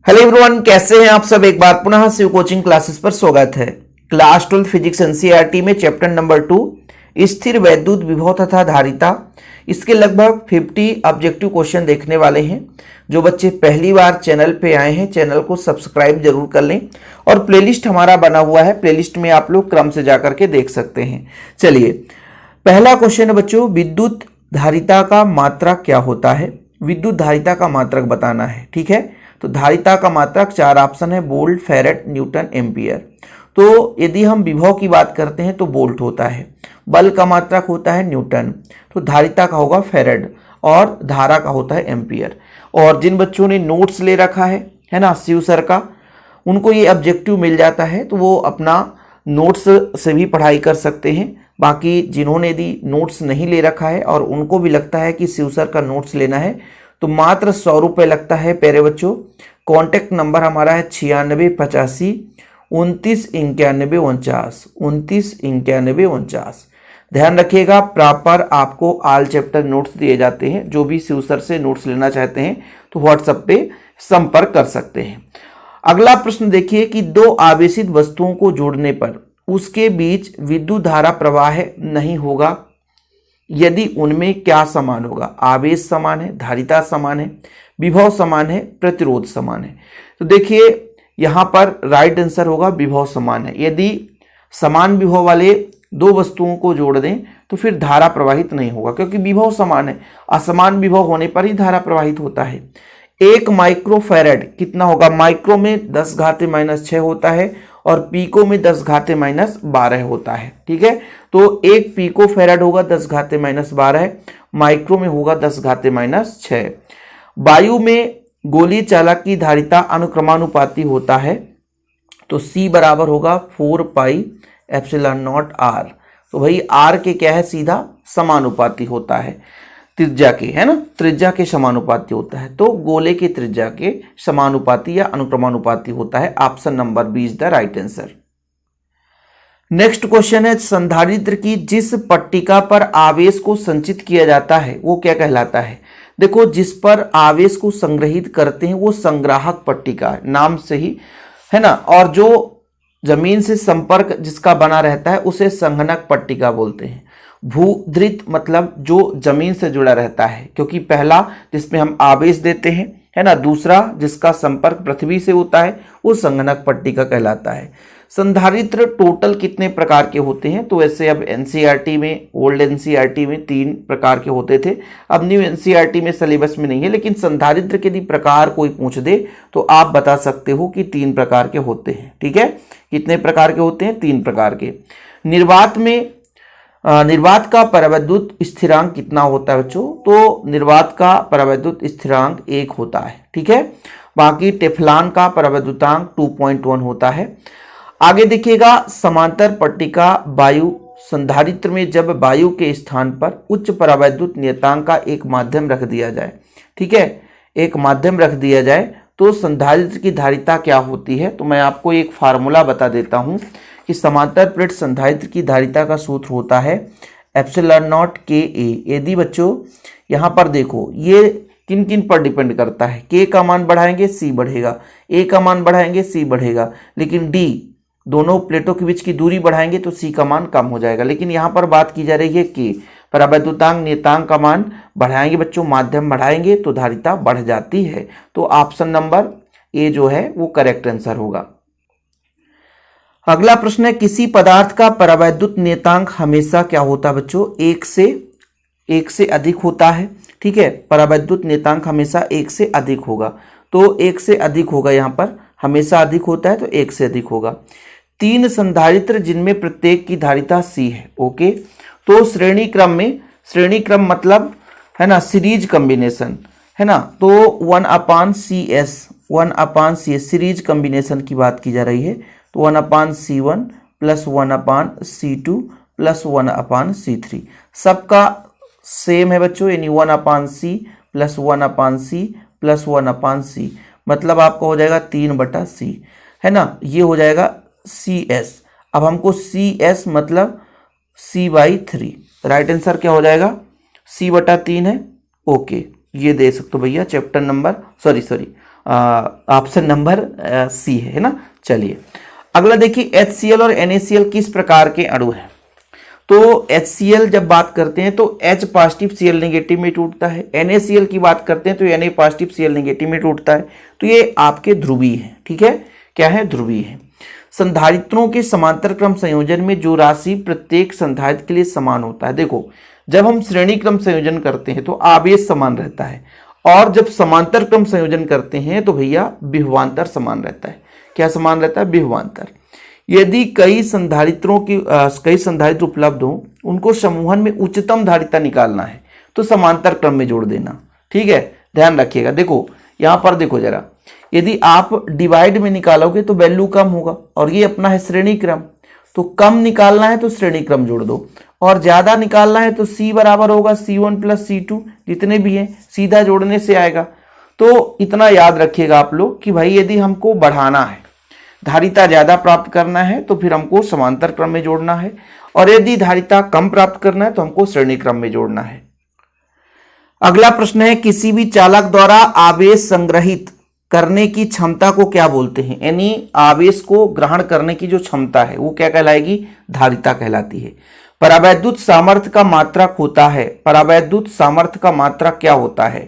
Hello everyone, कैसे हैं आप सब। एक बार पुनः शिव कोचिंग क्लासेस पर स्वागत है। क्लास 12 फिजिक्स एनसीईआरटी में चैप्टर नंबर 2 स्थिर वैद्युत विभव तथा धारिता, इसके लगभग 50 ऑब्जेक्टिव क्वेश्चन देखने वाले हैं। जो बच्चे पहली बार चैनल पे आए हैं, चैनल को सब्सक्राइब जरूर कर लें और प्लेलिस्ट हमारा बना हुआ है, प्लेलिस्ट में आप लोग क्रम से जाकर के देख सकते हैं। चलिए, पहला क्वेश्चन है बच्चों, विद्युत धारिता का मात्रक क्या होता है। विद्युत धारिता का मात्रक बताना है, ठीक है। तो धारिता का मात्रक 4 ऑप्शन है, वोल्ट, फैरेड, न्यूटन, एम्पियर। तो यदि हम विभव की बात करते हैं तो वोल्ट होता है, बल का मात्रक होता है न्यूटन, तो धारिता का होगा फैरेड और धारा का होता है एम्पियर। और जिन बच्चों ने नोट्स ले रखा है ना, शिव सर का, उनको ये ऑब्जेक्टिव मिल जाता है तो वो अपना नोट्स से भी पढ़ाई कर सकते हैं। बाकी जिन्होंने यदि नोट्स नहीं ले रखा है और उनको भी लगता है कि शिव सर का नोट्स लेना है तो मात्र 100 रुपये लगता है प्यारे बच्चों। कॉन्टैक्ट नंबर हमारा है 9685 299149 299149। ध्यान रखिएगा, प्रॉपर आपको ऑल चैप्टर नोट्स दिए जाते हैं। जो भी शिव सर से नोट्स लेना चाहते हैं तो व्हाट्सएप पे संपर्क कर सकते हैं। अगला प्रश्न देखिए कि दो आवेशित वस्तुओं को जोड़ने पर उसके बीच विद्युत धारा प्रवाह नहीं होगा यदि उनमें क्या समान होगा। आवेश समान है, धारिता समान है, विभव समान है, प्रतिरोध समान है। तो देखिए यहां पर राइट आंसर होगा विभव समान है। यदि समान विभव वाले दो वस्तुओं को जोड़ दें तो फिर धारा प्रवाहित नहीं होगा, क्योंकि विभव समान है। असमान विभव होने पर ही धारा प्रवाहित होता है। 1 माइक्रो फैरेड कितना होगा। माइक्रो में 10 घाते -6 होता है और पीको में 10 घाते -12 होता है, ठीक है। तो 1 पीको फैरेड होगा 10 घाते -12, माइक्रो में होगा 10 घाते -6। वायु में गोलीय चालक की धारिता अनुक्रमानुपाती होता है, तो C बराबर होगा 4 पाई एप्सिलॉन नॉट R। तो भाई R के क्या है, सीधा समानुपाती होता है त्रिज्या के, है ना, त्रिज्या के समानुपाती होता है। तो गोले के त्रिज्या के समानुपाती या अनुक्रमानुपाती होता है। Option number B is the right answer. Next question है, संधारित्र की जिस पट्टिका पर आवेश को संचित किया जाता है वो क्या कहलाता है। देखो, जिस पर आवेश को संग्रहित करते हैं वो संग्राहक पट्टिका है, नाम से ही, है ना। और जो जमीन से संपर्क जिसका बना रहता है उसे संघनक पट्टिका बोलते हैं। भूधृत मतलब जो जमीन से जुड़ा रहता है, क्योंकि पहला जिसमें हम आवेश देते हैं, है ना, दूसरा जिसका संपर्क पृथ्वी से होता है वो संघनक पट्टिका कहलाता है। संधारित्र टोटल कितने प्रकार के होते हैं। तो वैसे अब एनसीईआरटी में, ओल्ड एनसीईआरटी में 3 प्रकार के होते थे, अब न्यू एनसीईआरटी में सिलेबस में नहीं है। लेकिन संधारित्र के यदि प्रकार कोई पूछ दे तो आप बता सकते हो कि 3 प्रकार के होते हैं, ठीक है। कितने प्रकार के होते हैं, 3 प्रकार के। निर्वात में निर्वात का परावैद्युत स्थिरांक कितना होता है बच्चों। तो निर्वात का परावैद्युत स्थिरांक 1 होता है, ठीक है। बाकी टेफ्लॉन का परावैद्युतांक 2.1 होता है। आगे देखिएगा, समांतर पट्टिका वायु संधारित्र में जब वायु के स्थान पर उच्च परावैद्युत नियतांक का एक माध्यम रख दिया जाए, ठीक है, एक माध्यम रख दिया जाए तो संधारित्र की धारिता क्या होती है। तो मैं आपको एक फार्मूला बता देता हूं कि समांतर प्लेट संधारित्र की धारिता का सूत्र होता है एप्सिलॉन नॉट के ए। यदि बच्चों यहां पर देखो, ये किन किन पर डिपेंड करता है। के का मान बढ़ाएंगे सी बढ़ेगा, ए का मान बढ़ाएंगे सी बढ़ेगा, लेकिन डी दोनों प्लेटों के बीच की दूरी बढ़ाएंगे तो सी का मान कम हो जाएगा। लेकिन यहाँ पर बात की जा रही है के परावैद्युतांक नियतांक का मान बढ़ाएंगे बच्चों, माध्यम बढ़ाएंगे तो धारिता बढ़ जाती है। तो ऑप्शन नंबर ए जो है वो करेक्ट आंसर होगा। अगला प्रश्न है, किसी पदार्थ का परावैद्युत नियतांक हमेशा क्या होता है बच्चों, 1 से अधिक होता है, ठीक है। परावैद्युत नियतांक हमेशा 1 से अधिक होगा, तो 1 से अधिक होगा, यहाँ पर हमेशा अधिक होता है तो 1 से अधिक होगा। 3 संधारित्र जिनमें प्रत्येक की धारिता C है, ओके। तो श्रेणी क्रम मतलब, है ना, सीरीज कॉम्बिनेशन, है ना। तो 1/CS सीरीज कॉम्बिनेशन की बात की जा रही है। तो 1/C1 + 1/C2 + 1/C3 सबका सेम है बच्चों, यानी 1/C + 1/C + 1/C, मतलब आपका हो जाएगा 3/C, है ना। ये हो जाएगा CS। अब हमको CS मतलब C/3, राइट आंसर क्या हो जाएगा, C/3 है, ओके। ये दे सकते हो भैया, chapter number option number C है ना। चलिए अगला देखिए, HCl और NaCl किस प्रकार के अणु हैं। तो HCl जब बात करते हैं तो H पॉजिटिव Cl नेगेटिव में टूटता है, NaCl की बात करते हैं तो Na पॉजिटिव Cl नेगेटिव में टूटता है। तो ये आपके ध्रुवीय है, ठीक है, क्या है, ध्रुवीय है। संधारित्रों के समांतर क्रम संयोजन में जो राशि प्रत्येक संधारित्र के लिए समान होता है। देखो जब हम श्रेणी क्रम संयोजन करते हैं तो आवेश समान रहता है, और जब समांतर क्रम संयोजन करते हैं तो भैया विभवांतर समान रहता है। क्या समान रहता है, विभवांतर। यदि कई संधारित्र उपलब्ध हो, उनको समूहन में उच्चतम धारिता निकालना है तो समांतर क्रम में जोड़ देना, ठीक है, ध्यान रखिएगा। देखो यहां पर देखो जरा, यदि आप डिवाइड में निकालोगे तो वैल्यू कम होगा, और ये अपना है श्रेणी क्रम, तो कम निकालना है तो श्रेणी क्रम जोड़ दो, और ज्यादा निकालना है तो C बराबर होगा C1 प्लस C2, जितने भी हैं सीधा जोड़ने से आएगा। तो इतना याद रखिएगा आप लोग कि भाई यदि हमको बढ़ाना है, धारिता ज्यादा प्राप्त करना है तो फिर हमको समांतर क्रम में जोड़ना है, और यदि धारिता कम प्राप्त करना है तो हमको श्रेणी क्रम में जोड़ना है। अगला प्रश्न है, किसी भी चालक द्वारा आवेश संग्रहित करने की क्षमता को क्या बोलते हैं। यानी आवेश को ग्रहण करने की जो क्षमता है वो क्या कहलाएगी, धारिता कहलाती है। परावैद्युत सामर्थ्य का मात्रक होता है, परावैद्युत सामर्थ्य का मात्रक क्या होता है।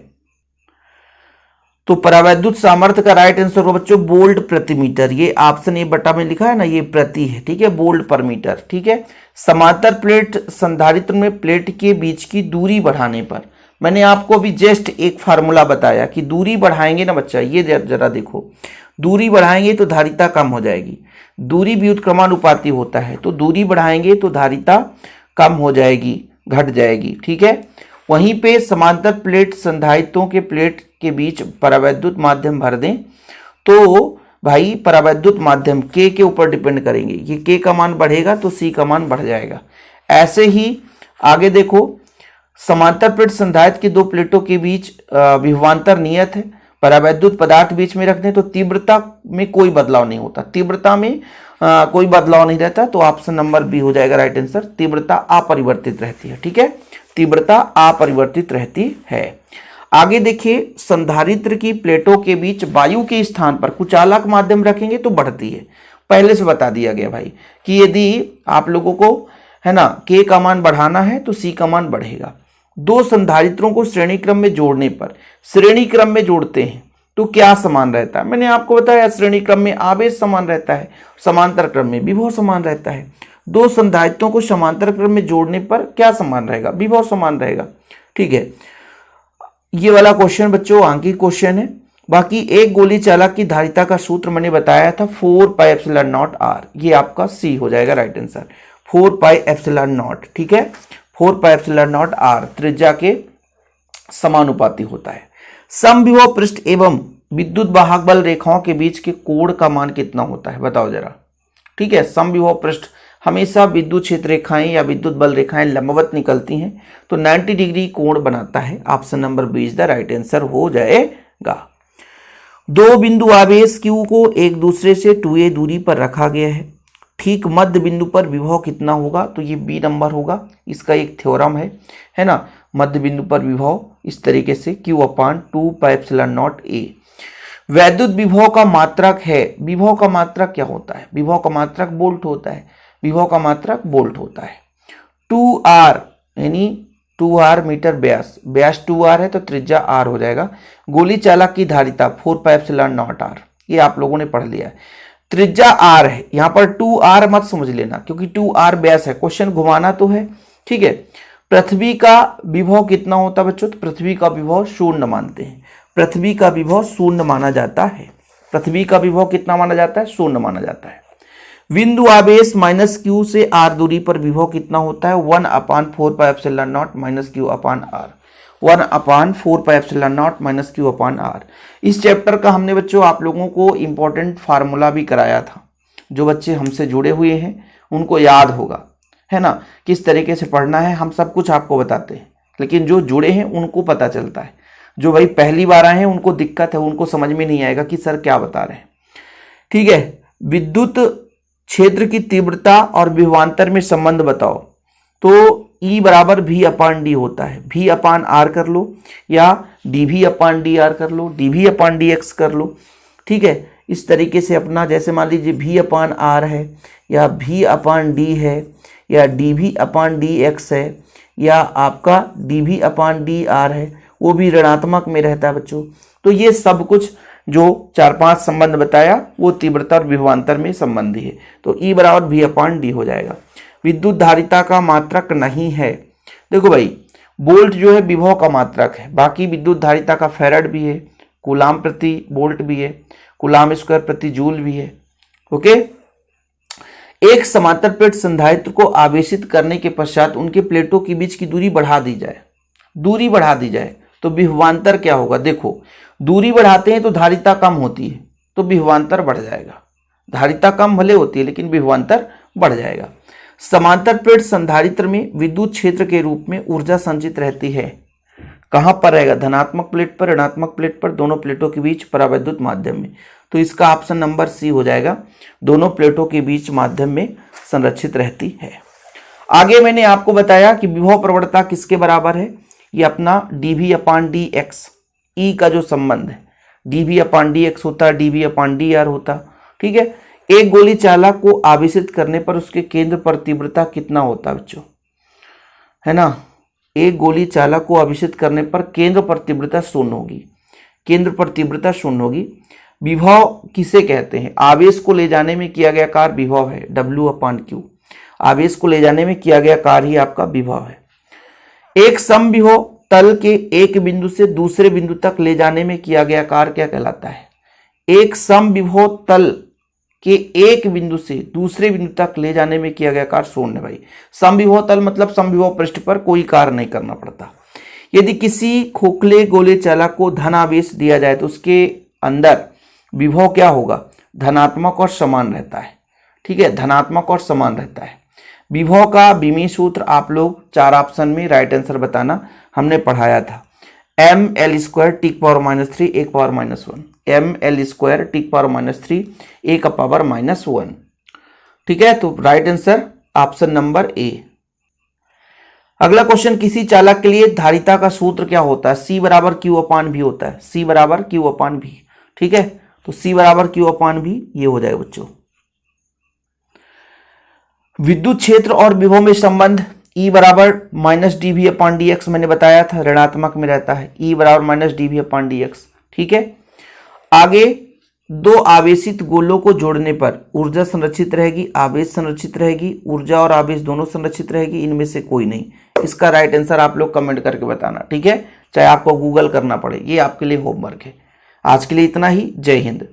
तो परावैद्युत सामर्थ्य का राइट आंसर होगा बच्चों वोल्ट प्रति मीटर। ये ऑप्शन ए बटा में लिखा है ना, ये प्रति है, ठीक है, वोल्ट पर मीटर, ठीक है। समांतर प्लेट संधारित्र में प्लेट के बीच की दूरी बढ़ाने पर, मैंने आपको अभी जस्ट एक फार्मूला बताया कि दूरी बढ़ाएंगे ना बच्चा, ये जरा देखो, दूरी बढ़ाएंगे तो धारिता कम हो जाएगी, दूरी व्युत्क्रमानुपाती होता है, तो दूरी बढ़ाएंगे तो धारिता कम हो जाएगी, घट जाएगी, ठीक है। वहीं पे समांतर प्लेट संधारित्रों के प्लेट के बीच परावैद्युत माध्यम भर दें तो भाई परावैद्युत माध्यम K के ऊपर डिपेंड करेंगे, ये K का मान बढ़ेगा तो C का मान बढ़ जाएगा। ऐसे ही आगे देखो, समांतर प्लेट संधारित्र की दो प्लेटों के बीच विभवांतर नियत है, परावैद्युत पदार्थ बीच में रख दें तो तीव्रता में कोई बदलाव नहीं होता, तीव्रता में कोई बदलाव नहीं रहता, तो ऑप्शन नंबर बी हो जाएगा राइट आंसर। तीव्रता अपरिवर्तित रहती है, ठीक है, तीव्रता अपरिवर्तित रहती है। आगे देखिए, संधारित्र की प्लेटों के बीच वायु के स्थान पर कुचालक माध्यम रखेंगे तो बढ़ती है। पहले से बता दिया गया भाई कि यदि आप लोगों को है ना K का मान बढ़ाना है तो C का मान बढ़ेगा। दो संधारित्रों को श्रेणी क्रम में जोड़ने पर, श्रेणी क्रम में जोड़ते हैं तो क्या समान रहता है। मैंने आपको बताया श्रेणी क्रम में आवेश समान रहता है, समांतर क्रम में विभव समान रहता है। दो संधारित्रों को समांतर क्रम में जोड़ने पर क्या समान रहेगा, विभव समान रहेगा, ठीक है। ये वाला क्वेश्चन बच्चों आंकिक क्वेश्चन है। बाकी एक गोली चालक की धारिता का सूत्र मैंने बताया था 4 पाई एप्सिलॉन नॉट आर, ये आपका सी हो जाएगा right answer, 4 pi epsilon not, ठीक है, 4 पाई एप्सिलॉन नॉट आर त्रिज्या के समानुपाती होता है। समविभव पृष्ठ एवं विद्युत वाहक बल रेखाओं के बीच के कोण का मान कितना होता है, बताओ जरा, ठीक है। समविभव पृष्ठ हमेशा विद्युत क्षेत्र रेखाएं या विद्युत बल रेखाएं लंबवत निकलती हैं तो 90 डिग्री कोण बनाता है। Option number B is the right answer हो जाएगा। दो बिंदु आवेश Q को एक दूसरे से 2a दूरी पर रखा गया है, ठीक मध्य बिंदु पर विभव कितना होगा, तो ये बी नंबर होगा। इसका एक थ्योरम है ना, मध्य बिंदु पर विभव इस तरीके से Q/2 pi epsilon not a। वैद्युत विभव का मात्रक है, विभव का मात्रक क्या होता है, विभव का मात्रक वोल्ट होता है, विभव का मात्रक वोल्ट होता है। 2r यानी 2r मीटर व्यास, व्यास 2r है तो त्रिज्या r हो जाएगा। गोली चालक की धारिता 4 पाई एप्सिलॉन नॉट r, ये आप लोगों ने पढ़ लिया है। त्रिज्या r है, यहां पर 2r मत समझ लेना क्योंकि 2r व्यास है, क्वेश्चन घुमाना तो है, ठीक है। पृथ्वी का विभव कितना होता है बच्चों, तो पृथ्वी का विभव 0 मानते हैं, पृथ्वी का विभव 0 माना जाता है। पृथ्वी का विभव कितना माना जाता है, 0 माना जाता है। बिंदु आवेश -q से r दूरी पर विभव कितना होता है, 1/4 pi epsilon not -q/r, 1/4 pi epsilon not -q/r। इस चैप्टर का हमने बच्चों आप लोगों को इंपॉर्टेंट फार्मूला भी कराया था, जो बच्चे हमसे जुड़े हुए हैं उनको याद होगा, है ना, किस तरीके से पढ़ना है। हम सब कुछ आपको बताते हैं, लेकिन जो जुड़े हैं उनको पता चलता है, जो भाई पहली बार आए हैं उनको दिक्कत है, उनको समझ में नहीं आएगा कि सर क्या बता रहे हैं, ठीक है। विद्युत क्षेत्र की तीव्रता और विभवांतर में संबंध बताओ, तो E बराबर V अपान डी होता है। V अपान आर कर लो या dV अपान डी आर कर लो, dV अपान डी एक्स कर लो। ठीक है, इस तरीके से अपना जैसे मान लीजिए V अपान आर है या V अपान डी है या dV अपान डी एक्स है या आपका dV अपान डी आर है, वो भी ऋणात्मक में रहता है बच्चों। तो ये सब कुछ जो 4-5 संबंध बताया वो तीव्रता और विभवांतर में संबंधी है। तो E बराबर V अपान डी हो जाएगा। विद्युत धारिता का मात्रक नहीं है। देखो भाई, वोल्ट जो है विभव का मात्रक है, बाकी विद्युत धारिता का फैराड भी है, कूलाम प्रति वोल्ट भी है, कूलाम स्क्वायर प्रति जूल भी है। ओके, एक समांतर प्लेट संधारित्र को आवेशित करने के पश्चात उनके प्लेटों के बीच की दूरी बढ़ा दी जाए तो विभवांतर क्या होगा। देखो, दूरी बढ़ाते हैं तो धारिता कम होती है तो विभवांतर बढ़ जाएगा। धारिता कम भले होती है लेकिन विभवांतर बढ़ जाएगा। समांतर प्लेट संधारित्र में विद्युत क्षेत्र के रूप में ऊर्जा संचित रहती है। कहां पर रहेगा, धनात्मक प्लेट पर, ऋणात्मक प्लेट पर, दोनों प्लेटों के बीच परावैद्युत माध्यम में। तो इसका ऑप्शन नंबर सी हो जाएगा, दोनों प्लेटों के बीच माध्यम में संरक्षित रहती है। आगे मैंने आपको बताया कि विभव प्रवणता किसके बराबर है, ये अपना dV अपान डी एक्स, ई का जो संबंध है dV अपान डी एक्स होता, dV अपान डी आर होता। ठीक है, एक गोली चालक को आवेशित करने पर उसके केंद्र पर तीव्रता कितना होता बच्चों, है ना। एक गोली चालक को आवेशित करने पर केंद्र पर तीव्रता शून्य होगी, केंद्र पर तीव्रता शून्य होगी। विभव किसे कहते हैं, आवेश को ले जाने में किया गया कार्य विभव है, W अपान क्यू। आवेश को ले जाने में किया गया कार्य ही आपका विभव है। एक समविभव तल के एक बिंदु से दूसरे बिंदु तक ले जाने में किया गया कार्य क्या कहलाता है। एक समविभव तल के एक बिंदु से दूसरे बिंदु तक ले जाने में किया गया कार्य शून्य। भाई, समविभव तल मतलब समविभव पृष्ठ पर कोई कार्य नहीं करना पड़ता। यदि किसी खोखले गोले चालक को धन आवेश दिया जाए तो उसके अंदर विभव क्या होगा, धनात्मक और समान रहता है। ठीक है, धनात्मक और समान रहता है। विभव का बीमी सूत्र आप लोग 4 ऑप्शन में राइट आंसर बताना, हमने पढ़ाया था। ml square T power -3 1 power -1, ml square T power -3 1 power -1। ठीक है, तो right answer option number A. अगला क्वेश्चन, किसी चालक के लिए धारिता का सूत्र क्या होता है, C बराबर Q अपान V होता है, C बराबर Q अपान V। ठीक है, तो C बराबर Q अपान V ये हो जाएगा बच्चों। विद्युत क्षेत्र और विभव में संबंध, E बराबर -dV अपान डी एक्स मैंने बताया था, ऋणात्मक में रहता है। E बराबर -dV अपान डी एक्स। ठीक है, आगे दो आवेशित गोलों को जोड़ने पर ऊर्जा संरक्षित रहेगी, आवेश संरक्षित रहेगी, ऊर्जा और आवेश दोनों संरक्षित रहेगी, इनमें से कोई नहीं। इसका राइट आंसर आप लोग कमेंट करके बताना। ठीक है, चाहे आपको गूगल करना पड़े, ये आपके लिए होमवर्क है। आज के लिए इतना ही। जय हिंद।